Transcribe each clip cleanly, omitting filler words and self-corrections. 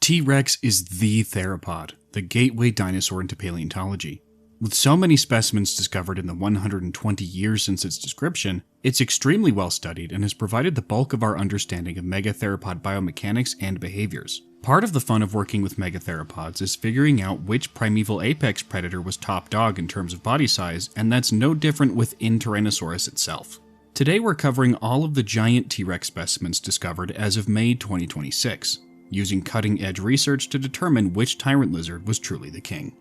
T-rex is the theropod, the gateway dinosaur into paleontology. With so many specimens discovered in the 120 years since its description, it's extremely well studied and has provided the bulk of our understanding of megatheropod biomechanics and behaviors. Part of the fun of working with megatheropods is figuring out which primeval apex predator was top dog in terms of body size, and that's no different within Tyrannosaurus itself. Today we're covering all of the giant T-rex specimens discovered as of May 2026, using cutting-edge research to determine which tyrant lizard was truly the king.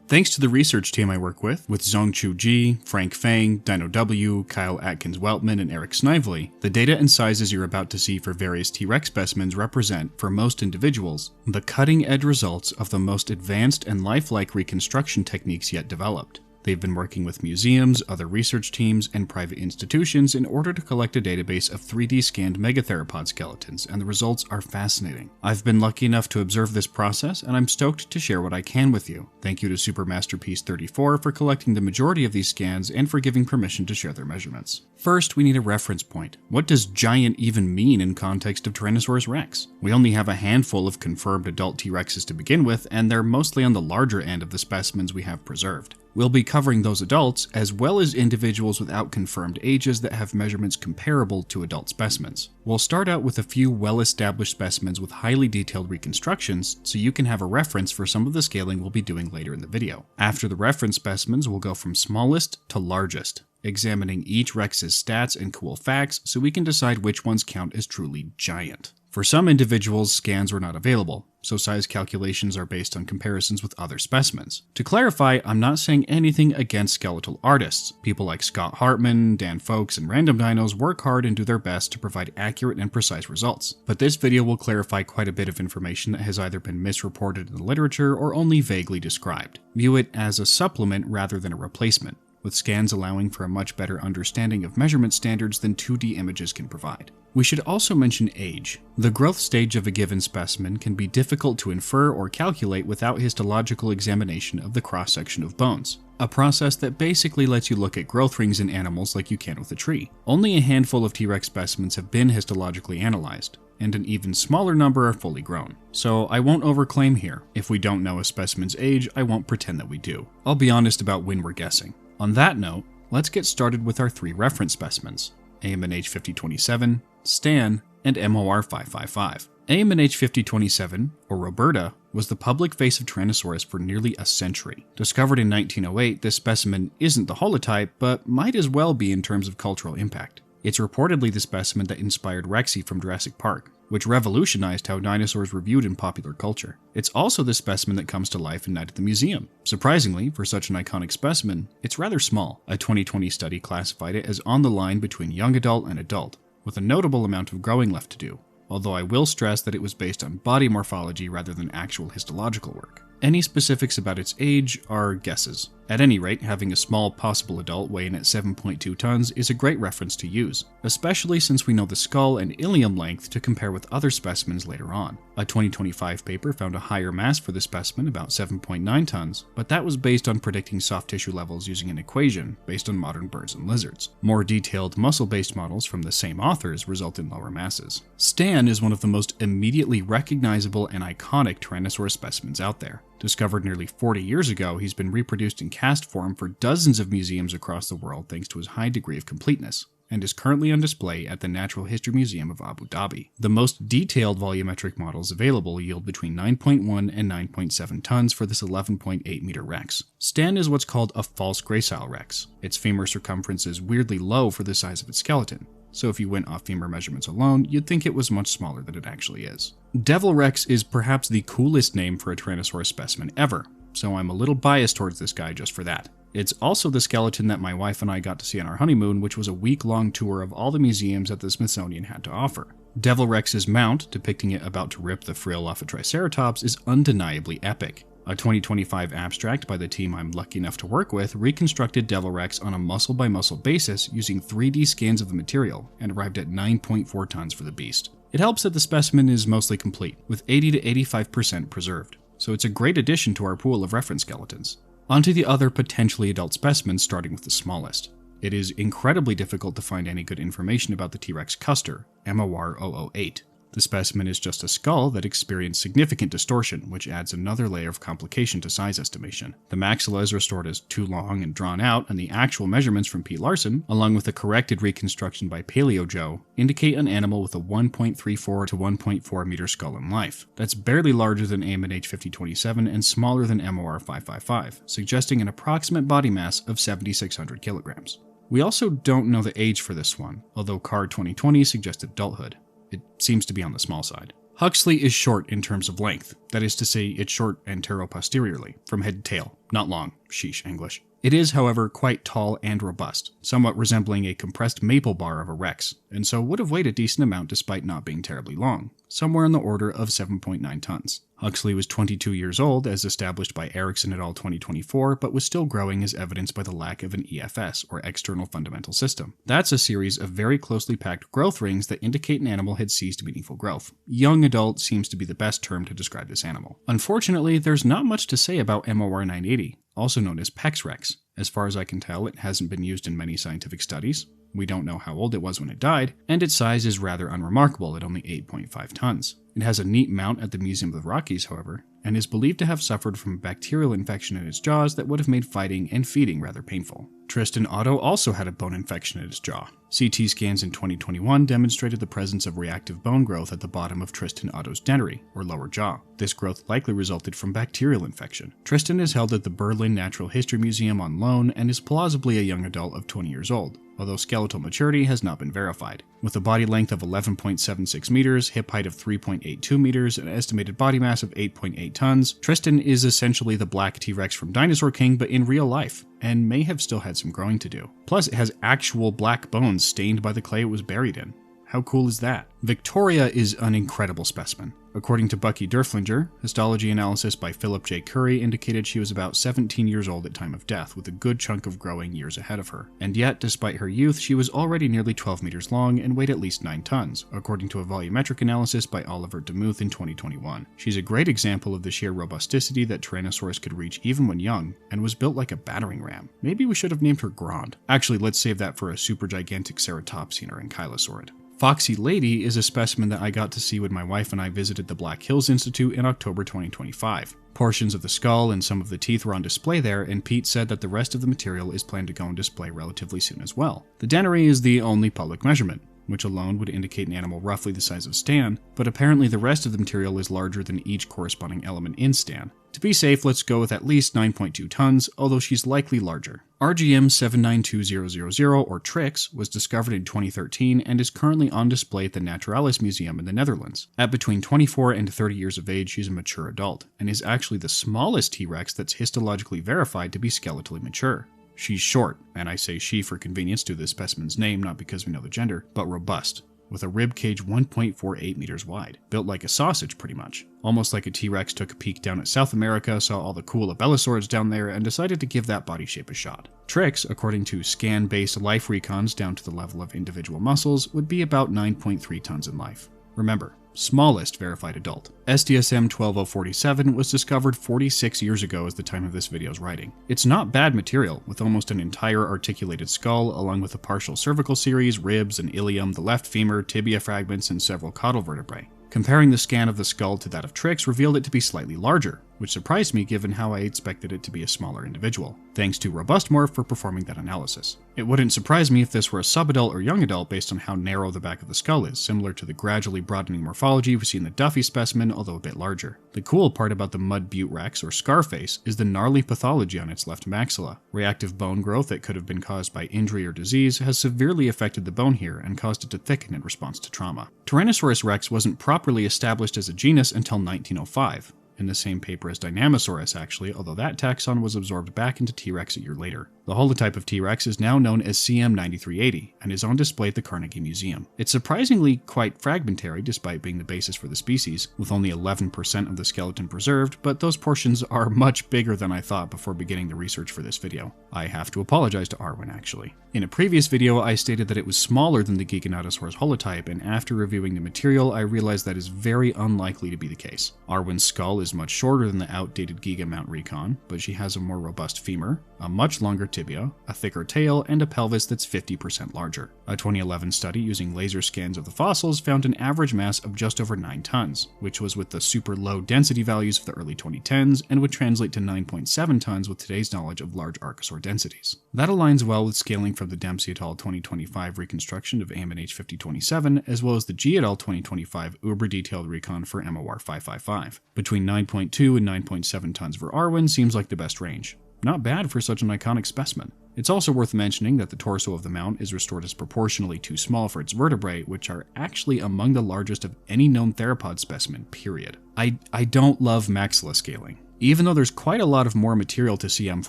Thanks to the research team I work with Zhongchu Ji, Frank Fang, Dino W, Kyle Atkins-Weltman, and Eric Snively, the data and sizes you're about to see for various T-rex specimens represent, for most individuals, the cutting-edge results of the most advanced and lifelike reconstruction techniques yet developed. They've been working with museums, other research teams, and private institutions in order to collect a database of 3D scanned megatheropod skeletons, and the results are fascinating. I've been lucky enough to observe this process, and I'm stoked to share what I can with you. Thank you to Super Masterpiece 34 for collecting the majority of these scans and for giving permission to share their measurements. First, we need a reference point. What does giant even mean in context of Tyrannosaurus rex? We only have a handful of confirmed adult T-rexes to begin with, and they're mostly on the larger end of the specimens we have preserved. We'll be covering those adults, as well as individuals without confirmed ages that have measurements comparable to adult specimens. We'll start out with a few well-established specimens with highly detailed reconstructions, so you can have a reference for some of the scaling we'll be doing later in the video. After the reference specimens, we'll go from smallest to largest, examining each rex's stats and cool facts so we can decide which ones count as truly giant. For some individuals, scans were not available, so size calculations are based on comparisons with other specimens. To clarify, I'm not saying anything against skeletal artists. People like Scott Hartman, Dan Folks, and Random Dinos work hard and do their best to provide accurate and precise results. But this video will clarify quite a bit of information that has either been misreported in the literature or only vaguely described. View it as a supplement rather than a replacement, with scans allowing for a much better understanding of measurement standards than 2D images can provide. We should also mention age. The growth stage of a given specimen can be difficult to infer or calculate without histological examination of the cross-section of bones, a process that basically lets you look at growth rings in animals like you can with a tree. Only a handful of T-rex specimens have been histologically analyzed, and an even smaller number are fully grown. So I won't overclaim here. If we don't know a specimen's age, I won't pretend that we do. I'll be honest about when we're guessing. On that note, let's get started with our three reference specimens: AMNH 5027, Stan, and MOR 555. AMNH 5027, or Roberta, was the public face of Tyrannosaurus for nearly a century. Discovered in 1908, this specimen isn't the holotype, but might as well be in terms of cultural impact. It's reportedly the specimen that inspired Rexy from Jurassic Park, which revolutionized how dinosaurs were viewed in popular culture. It's also the specimen that comes to life in Night at the Museum. Surprisingly, for such an iconic specimen, it's rather small. A 2020 study classified it as on the line between young adult and adult, with a notable amount of growing left to do, although I will stress that it was based on body morphology rather than actual histological work. Any specifics about its age are guesses. At any rate, having a small possible adult weighing at 7.2 tons is a great reference to use, especially since we know the skull and ilium length to compare with other specimens later on. A 2025 paper found a higher mass for the specimen, about 7.9 tons, but that was based on predicting soft tissue levels using an equation based on modern birds and lizards. More detailed muscle-based models from the same authors result in lower masses. Stan is one of the most immediately recognizable and iconic Tyrannosaurus specimens out there. Discovered nearly 40 years ago, he's been reproduced in cast form for dozens of museums across the world thanks to his high degree of completeness, and is currently on display at the Natural History Museum of Abu Dhabi. The most detailed volumetric models available yield between 9.1 and 9.7 tons for this 11.8 meter rex. Stan is what's called a false gracile rex. Its femur circumference is weirdly low for the size of its skeleton, so if you went off femur measurements alone, you'd think it was much smaller than it actually is. Devil Rex is perhaps the coolest name for a Tyrannosaurus specimen ever, so I'm a little biased towards this guy just for that. It's also the skeleton that my wife and I got to see on our honeymoon, which was a week-long tour of all the museums that the Smithsonian had to offer. Devil Rex's mount, depicting it about to rip the frill off a Triceratops, is undeniably epic. A 2025 abstract by the team I'm lucky enough to work with reconstructed Devil Rex on a muscle-by-muscle basis using 3D scans of the material and arrived at 9.4 tons for the beast. It helps that the specimen is mostly complete, with 80 to 85% preserved, so it's a great addition to our pool of reference skeletons. Onto the other potentially adult specimens, starting with the smallest. It is incredibly difficult to find any good information about the T-Rex Custer, MOR008. The specimen is just a skull that experienced significant distortion, which adds another layer of complication to size estimation. The maxilla is restored as too long and drawn out, and the actual measurements from Pete Larson, along with a corrected reconstruction by Paleo Joe, indicate an animal with a 1.34 to 1.4 meter skull in life. That's barely larger than AMNH 5027 and smaller than MOR 555, suggesting an approximate body mass of 7,600 kilograms. We also don't know the age for this one, although CAR 2020 suggested adulthood. It seems to be on the small side. Huxley is short in terms of length. That is to say, it's short antero-posteriorly, from head to tail. Not long. Sheesh, English. It is, however, quite tall and robust, somewhat resembling a compressed maple bar of a rex, and so would have weighed a decent amount despite not being terribly long, somewhere in the order of 7.9 tons. Huxley was 22 years old, as established by Erickson et al. 2024, but was still growing as evidenced by the lack of an EFS, or external fundamental system. That's a series of very closely packed growth rings that indicate an animal had ceased meaningful growth. Young adult seems to be the best term to describe this animal. Unfortunately, there's not much to say about MOR 980, also known as Pex Rex. As far as I can tell, it hasn't been used in many scientific studies. We don't know how old it was when it died, and its size is rather unremarkable at only 8.5 tons. It has a neat mount at the Museum of the Rockies, however, and is believed to have suffered from a bacterial infection in its jaws that would have made fighting and feeding rather painful. Tristan Otto also had a bone infection in its jaw. CT scans in 2021 demonstrated the presence of reactive bone growth at the bottom of Tristan Otto's dentary, or lower jaw. This growth likely resulted from bacterial infection. Tristan is held at the Berlin Natural History Museum on loan and is plausibly a young adult of 20 years old, although skeletal maturity has not been verified. With a body length of 11.76 meters, hip height of 3.82 meters, and an estimated body mass of 8.8 tons, Tristan is essentially the black T-Rex from Dinosaur King but in real life, and may have still had some growing to do. Plus, it has actual black bones stained by the clay it was buried in. How cool is that? Victoria is an incredible specimen. According to Bucky Derflinger, histology analysis by Philip J. Curry indicated she was about 17 years old at time of death, with a good chunk of growing years ahead of her. And yet, despite her youth, she was already nearly 12 meters long and weighed at least 9 tons, according to a volumetric analysis by Oliver DeMuth in 2021. She's a great example of the sheer robusticity that Tyrannosaurus could reach even when young, and was built like a battering ram. Maybe we should have named her Grand. Actually, let's save that for a supergigantic ceratopsian or ankylosaurid. Foxy Lady is a specimen that I got to see when my wife and I visited the Black Hills Institute in October 2025. Portions of the skull and some of the teeth were on display there, and Pete said that the rest of the material is planned to go on display relatively soon as well. The dentary is the only public measurement, which alone would indicate an animal roughly the size of Stan, but apparently the rest of the material is larger than each corresponding element in Stan. To be safe, let's go with at least 9.2 tons, although she's likely larger. RGM 792000, or t.rex, was discovered in 2013 and is currently on display at the Naturalis Museum in the Netherlands. At between 24 and 30 years of age, she's a mature adult, and is actually the smallest T-Rex that's histologically verified to be skeletally mature. She's short, and I say she for convenience due to the specimen's name, not because we know the gender, but robust, with a rib cage 1.48 meters wide, built like a sausage pretty much. Almost like a T-Rex took a peek down at South America, saw all the cool abelisaurs down there, and decided to give that body shape a shot. t.rex, according to scan-based life recons down to the level of individual muscles, would be about 9.3 tons in life. Remember, smallest verified adult. SDSM 12047 was discovered 46 years ago as the time of this video's writing. It's not bad material, with almost an entire articulated skull, along with a partial cervical series, ribs, an ilium, the left femur, tibia fragments, and several caudal vertebrae. Comparing the scan of the skull to that of t.rex revealed it to be slightly larger, which surprised me given how I expected it to be a smaller individual. Thanks to RobustMorph for performing that analysis. It wouldn't surprise me if this were a subadult or young adult based on how narrow the back of the skull is, similar to the gradually broadening morphology we see in the Duffy specimen, although a bit larger. The cool part about the Mud Butte Rex, or Scarface, is the gnarly pathology on its left maxilla. Reactive bone growth that could have been caused by injury or disease has severely affected the bone here and caused it to thicken in response to trauma. Tyrannosaurus rex wasn't properly established as a genus until 1905. In the same paper as Dynamasaurus actually, although that taxon was absorbed back into T.rex a year later. The holotype of T.rex is now known as CM9380 and is on display at the Carnegie Museum. It's surprisingly quite fragmentary despite being the basis for the species, with only 11% of the skeleton preserved, but those portions are much bigger than I thought before beginning the research for this video. I have to apologize to Arwen actually. In a previous video, I stated that it was smaller than the Giganotosaurus holotype, and after reviewing the material, I realized that is very unlikely to be the case. Arwen's skull is much shorter than the outdated Giga Mount Recon, but she has a more robust femur, a much longer tibia, a thicker tail, and a pelvis that's 50% larger. A 2011 study using laser scans of the fossils found an average mass of just over 9 tons, which was with the super low density values of the early 2010s and would translate to 9.7 tons with today's knowledge of large archosaur densities. That aligns well with scaling from the Dempsey et al. 2025 reconstruction of AMNH 5027, as well as the G et al. 2025 uber-detailed recon for MOR 555. Between 9.2 and 9.7 tons for Arwen seems like the best range. Not bad for such an iconic specimen. It's also worth mentioning that the torso of the mount is restored as proportionally too small for its vertebrae, which are actually among the largest of any known theropod specimen, period. I don't love maxilla scaling. Even though there's quite a lot of more material to CM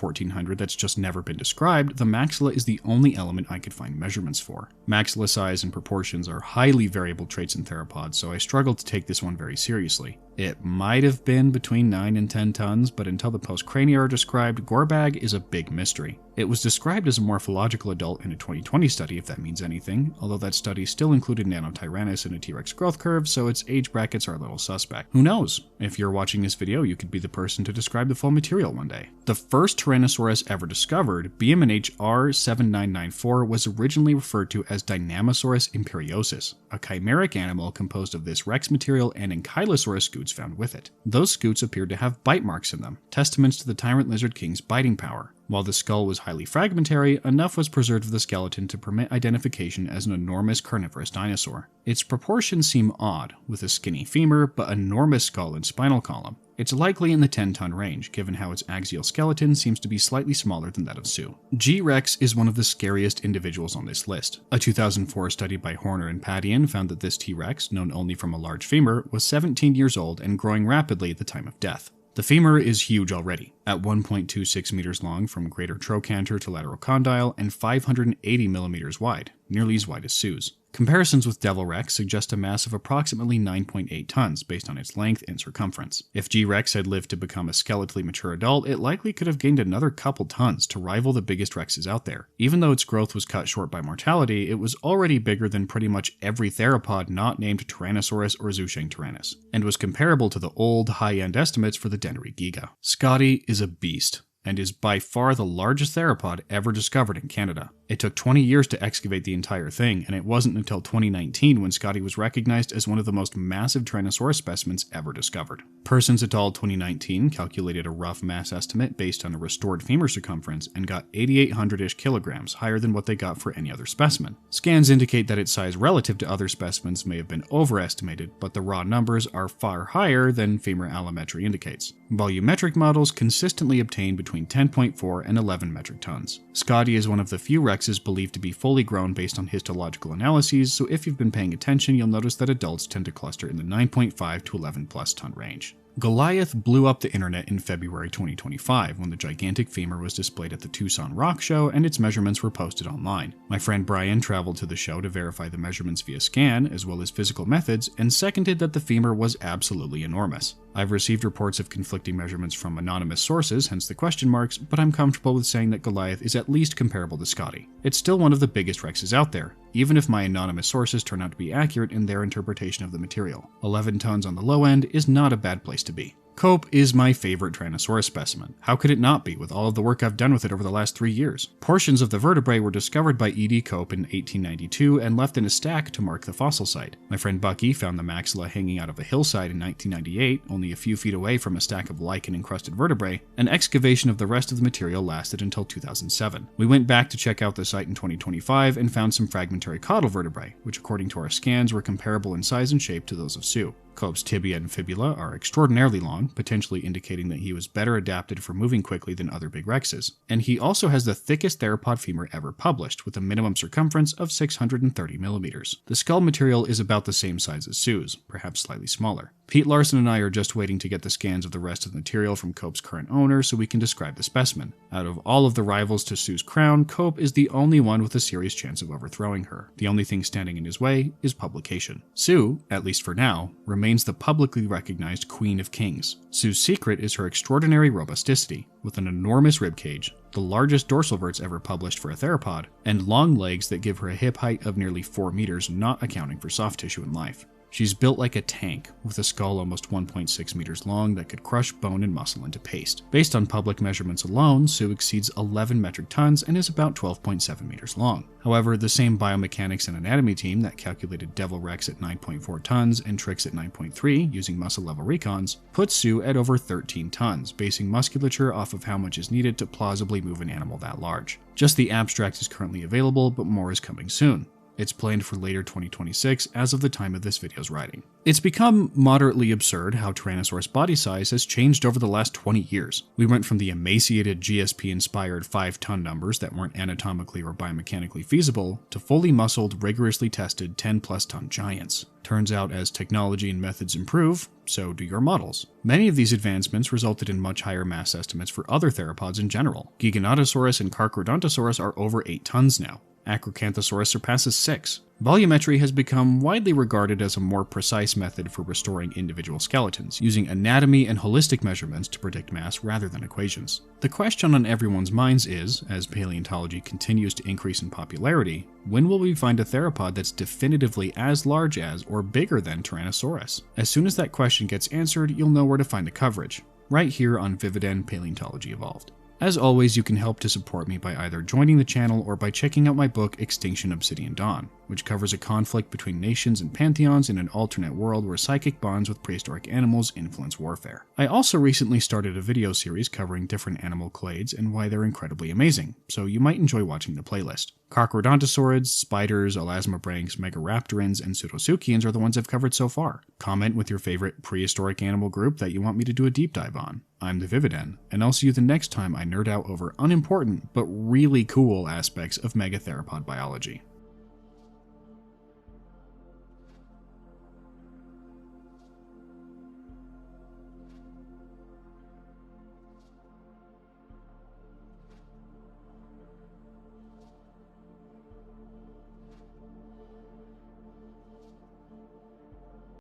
1400 that's just never been described, the maxilla is the only element I could find measurements for. Maxilla size and proportions are highly variable traits in theropods, so I struggled to take this one very seriously. It might have been between 9 and 10 tons, but until the postcrania are described, Gorebag is a big mystery. It was described as a morphological adult in a 2020 study, if that means anything, although that study still included Nanotyrannus and a T.rex growth curve, so its age brackets are a little suspect. Who knows? If you're watching this video, you could be the person to describe the full material one day. The first Tyrannosaurus ever discovered, BMNH R7994, was originally referred to as Dynamasaurus imperiosus, a chimeric animal composed of this rex material and Ankylosaurus scutes found with it. Those scutes appeared to have bite marks in them, testaments to the tyrant lizard king's biting power. While the skull was highly fragmentary, enough was preserved of the skeleton to permit identification as an enormous carnivorous dinosaur. Its proportions seem odd, with a skinny femur but enormous skull and spinal column. It's likely in the 10-ton range, given how its axial skeleton seems to be slightly smaller than that of Sue. G-Rex is one of the scariest individuals on this list. A 2004 study by Horner and Padian found that this T-Rex, known only from a large femur, was 17 years old and growing rapidly at the time of death. The femur is huge already, at 1.26 meters long from greater trochanter to lateral condyle and 580 millimeters wide, nearly as wide as Sue's. Comparisons with Devil Rex suggest a mass of approximately 9.8 tons based on its length and circumference. If G-Rex had lived to become a skeletally mature adult, it likely could have gained another couple tons to rival the biggest Rexes out there. Even though its growth was cut short by mortality, it was already bigger than pretty much every theropod not named Tyrannosaurus or Zhusheng-Tyrannus, and was comparable to the old, high-end estimates for the Dennery Giga. Scotty is a beast, and is by far the largest theropod ever discovered in Canada. It took 20 years to excavate the entire thing, and it wasn't until 2019 when Scotty was recognized as one of the most massive Tyrannosaurus specimens ever discovered. Persons et al. 2019 calculated a rough mass estimate based on a restored femur circumference and got 8,800-ish kilograms, higher than what they got for any other specimen. Scans indicate that its size relative to other specimens may have been overestimated, but the raw numbers are far higher than femur allometry indicates. Volumetric models consistently obtain between 10.4 and 11 metric tons. Scotty is one of the few Rexes believed to be fully grown based on histological analyses, so if you've been paying attention, you'll notice that adults tend to cluster in the 9.5 to 11 plus ton range. Goliath blew up the internet in February 2025 when the gigantic femur was displayed at the Tucson Rock Show and its measurements were posted online. My friend Brian traveled to the show to verify the measurements via scan, as well as physical methods, and seconded that the femur was absolutely enormous. I've received reports of conflicting measurements from anonymous sources, hence the question marks, but I'm comfortable with saying that Goliath is at least comparable to Scotty. It's still one of the biggest Rexes out there, even if my anonymous sources turn out to be accurate in their interpretation of the material. 11 tons on the low end is not a bad place to be. Cope is my favorite Tyrannosaurus specimen. How could it not be, with all of the work I've done with it over the last 3 years? Portions of the vertebrae were discovered by E.D. Cope in 1892 and left in a stack to mark the fossil site. My friend Bucky found the maxilla hanging out of a hillside in 1998, only a few feet away from a stack of lichen-encrusted vertebrae, and excavation of the rest of the material lasted until 2007. We went back to check out the site in 2025 and found some fragmentary caudal vertebrae, which according to our scans were comparable in size and shape to those of Sue. Cope's tibia and fibula are extraordinarily long, potentially indicating that he was better adapted for moving quickly than other big Rexes. And he also has the thickest theropod femur ever published, with a minimum circumference of 630 millimeters. The skull material is about the same size as Sue's, perhaps slightly smaller. Pete Larson and I are just waiting to get the scans of the rest of the material from Cope's current owner so we can describe the specimen. Out of all of the rivals to Sue's crown, Cope is the only one with a serious chance of overthrowing her. The only thing standing in his way is publication. Sue, at least for now, remains the publicly recognized Queen of Kings. Sue's secret is her extraordinary robusticity, with an enormous ribcage, the largest dorsal verts ever published for a theropod, and long legs that give her a hip height of nearly 4 meters, not accounting for soft tissue in life. She's built like a tank, with a skull almost 1.6 meters long that could crush bone and muscle into paste. Based on public measurements alone, Sue exceeds 11 metric tons and is about 12.7 meters long. However, the same biomechanics and anatomy team that calculated Devil Rex at 9.4 tons and Trix at 9.3 using muscle level recons puts Sue at over 13 tons, basing musculature off of how much is needed to plausibly move an animal that large. Just the abstract is currently available, but more is coming soon. It's planned for later 2026 as of the time of this video's writing. It's become moderately absurd how Tyrannosaurus body size has changed over the last 20 years. We went from the emaciated GSP-inspired 5-ton numbers that weren't anatomically or biomechanically feasible to fully muscled, rigorously tested 10+ ton giants. Turns out as technology and methods improve, so do your models. Many of these advancements resulted in much higher mass estimates for other theropods in general. Giganotosaurus and Carcharodontosaurus are over 8 tons now. Acrocanthosaurus surpasses 6. Volumetry has become widely regarded as a more precise method for restoring individual skeletons, using anatomy and holistic measurements to predict mass rather than equations. The question on everyone's minds is, as paleontology continues to increase in popularity, when will we find a theropod that's definitively as large as or bigger than Tyrannosaurus? As soon as that question gets answered, you'll know where to find the coverage, right here on Vividen Paleontology Evolved. As always, you can help to support me by either joining the channel or by checking out my book Extinction Obsidian Dawn, which covers a conflict between nations and pantheons in an alternate world where psychic bonds with prehistoric animals influence warfare. I also recently started a video series covering different animal clades and why they're incredibly amazing, so you might enjoy watching the playlist. Carcharodontosaurids, spiders, elasmobranchs, megaraptorans, and pseudosuchians are the ones I've covered so far. Comment with your favorite prehistoric animal group that you want me to do a deep dive on. I'm the Vividen, and I'll see you the next time I nerd out over unimportant but really cool aspects of megatheropod biology.